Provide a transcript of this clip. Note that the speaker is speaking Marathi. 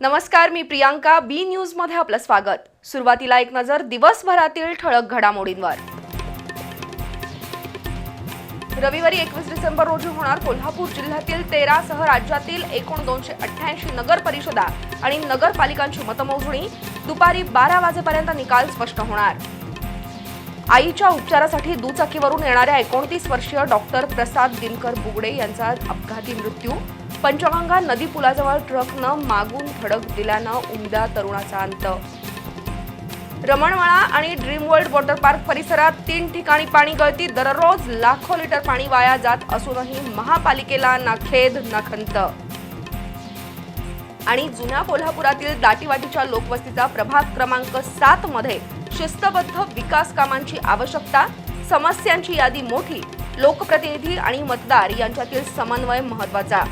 नमस्कार, मी प्रियांका. बी न्यूज मध्ये आपलं स्वागत. सुरुवातीला एक नजर दिवसभरातील ठळक घडामोडींवर. रविवारी 21 डिसेंबर रोजी होणार कोल्हापूर जिल्ह्यातील 13 सह राज्यातील एकूण 288 नगर परिषदा आणि नगरपालिकांची मतमोजणी. दुपारी 12 वाजेपर्यंत निकाल स्पष्ट होणार. आईच्या उपचारासाठी दुचाकीवरून येणाऱ्या 29 वर्षीय डॉक्टर प्रसाद दिनकर बुगडे यांचा अपघाती मृत्यू. पंचगंगा नदी पुलाजवळ ट्रकनं मागून धडक दिल्यानं उमद्या तरुणाचा अंत. रमणवाळा आणि ड्रीम वर्ल्ड वॉटर पार्क परिसरात 3 ठिकाणी पाणी गळती. दररोज लाखो लिटर पाणी वाया जात असूनही महापालिकेला ना खेद ना खंत. आणि जुन्या कोल्हापुरातील दाटीवाटीच्या लोकवस्तीचा प्रभाग क्रमांक 7 मध्ये शिस्तबद्ध विकास कामांची आवश्यकता. समस्यांची यादी मोठी. लोकप्रतिनिधी आणि मतदार यांच्यातील समन्वय महत्त्वाचा.